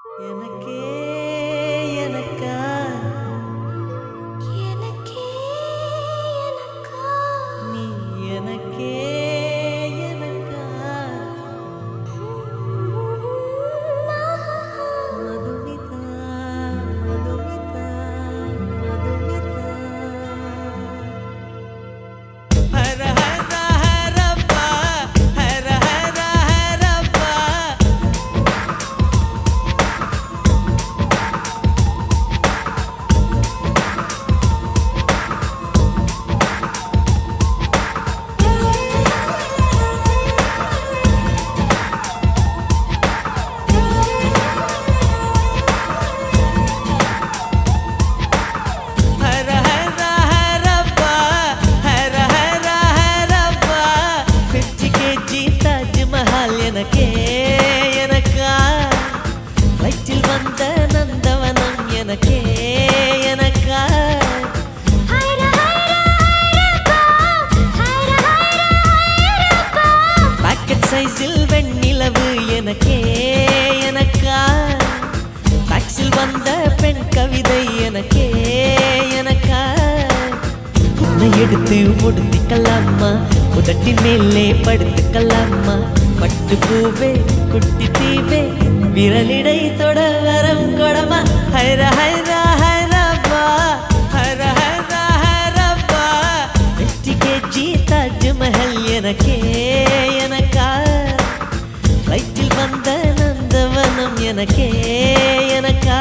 எனக்கே எனக்கா எனக்கே எனக்கா நீ எனக்கே எனக்கா மதுமிதா மதுமிதா மதுமிதா ஹர ஹர ஹரப்பா ஹர ஹர ஹரப்பா ஹர ஹர ஹரப்பா ஹர ஹர ஹரப்பா 50 kg தாஜ்மஹால் எனக்கே எனக்கா வயிற்றில் வந்த நந்தவனம் எனக்கே எனக்கா ஹைர ஹைரப்பா ஹைர ஹைரப்பா பாக்கெட் சைஸில் வெண்ணிலவு எனக்கே எனக்கா டாக்ஸில் வந்த பெண் கவிதை எனக்கே எனக்கா உன்னை எடுத்து முடித்துக்கலாமா உதட்டின் மேலே படுத்துக்கலாமா பட்டு பூவே குட்டி தீவே விரலிடை தொட வரம் கொடமா ஹைர ஹைர ஹைரப்பா ஹர ஹர ஹரப்பா 50 kg தாஜ்மஹல் எனக்கே எனக்கா வயிற்றில் வந்த நந்தவனம் எனக்கே எனக்கா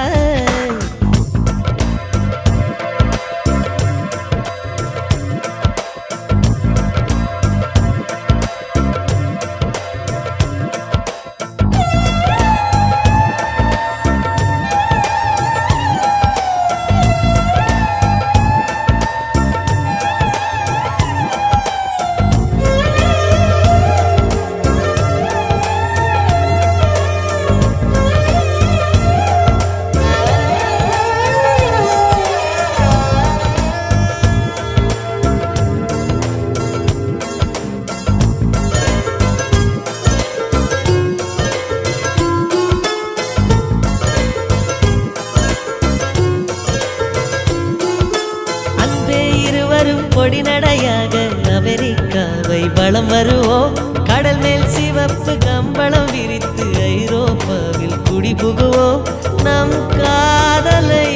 அன்பே இருவரும் பொடி நடையாக அமெரிக்காவை வலம் வருவோம் கடல் மேல் சிவப்பு கம்பளம் விரித்து ஐரோப்பாவில் குடிபுகுவோம் நம் காதலை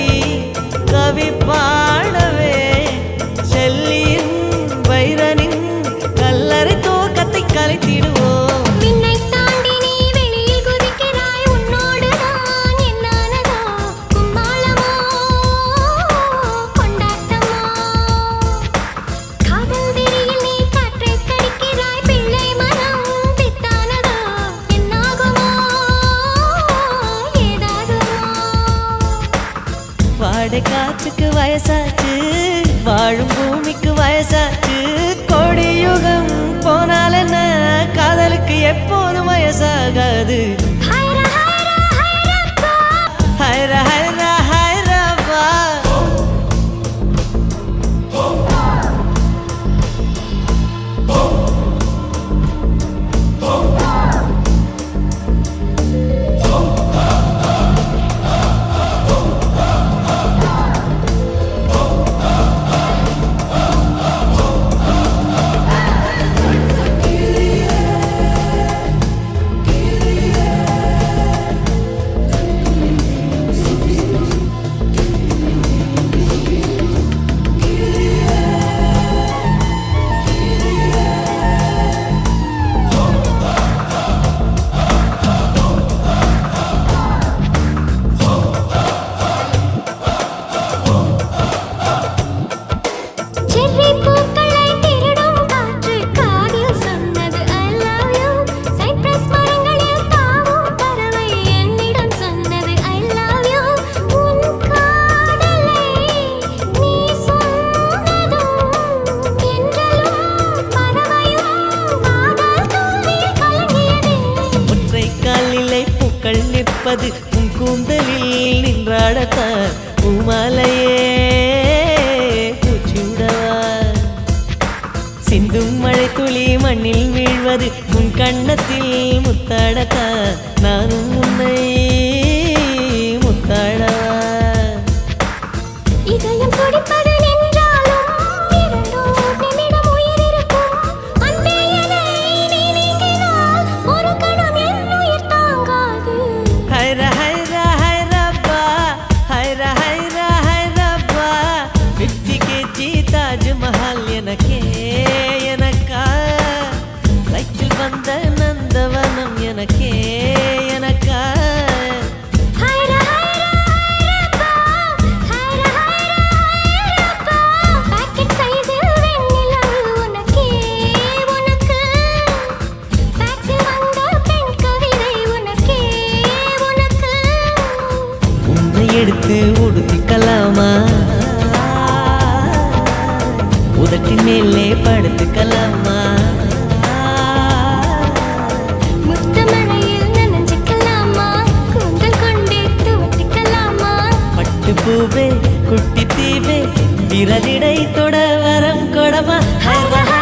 கவி பாடவே செல்லியின் வைரனின் கல்லறை தோக்கத்தை கலைத்திடுவோம் விண்ணை தாண்டி நீ வெளியில் குதிக்கிறாய் உன்னோடு நான் என்னானதோ கும்மாளமோ கொண்டாட்டமோ காதல் வெறியில் நீ காற்றை கடிக்கிறாய் பிள்ளை மனம் பித்தானதோ என்னாகுமோ ஏதாகுமோ வாடை காற்றுக்கு வயசாச்சு வாழும் பூமிக்கு வயசாச்சு கொடியுகம் போனால் என்ன காதலுக்கு எப்போதும் வயசாகாது ஹைர ஹைர ஹைரப்பா ஹைர ஹைர ஹைரப்பா செர்ரி பூக்களை திருடும் காற்று காதில் சொன்னது I love you சைப்ரஸ் மரங்களில் தாவும் பறவை என்னிடம் சொன்னது I love you உன் காதலை நீ சொன்னதும் என்றலும் பறவையும் காதல் தூவில் கலங்கியது ஒற்றை காலிலை பூக்கள் நிற்பது உன் கூந்தலில் நின்றாடத்தான் பூமாலையே பூச்சூடவா சிந்தும் மழை துளி மண்ணில் வீழ்வது உன் கண்ணத்தில் முத்தாடத்தான் நானும் உன்னை உனக்கே எனக்கா ஹைர ஹைர ஹைரப்பா ஹைர ஹைர ஹைரப்பா பாக்கெட் சைஸில் வெண்ணிலா உனக்கே உனக்கு டாக்ஸில் வந்த பெண் கவிதை உனக்கே உனக்கு உன்னை எடுத்து உடுத்திக்கலாமா உதட்டின் மேலே படுத்துக்கலாமா முத்தமழையில் நனைஞ்சுக்கலாமா கூந்தல் கொண்டே துவட்டிக்கலாமா பட்டு பூவே குட்டி தீவே விரலிடை தொட வரம் கொடமா ஹைர ஹைர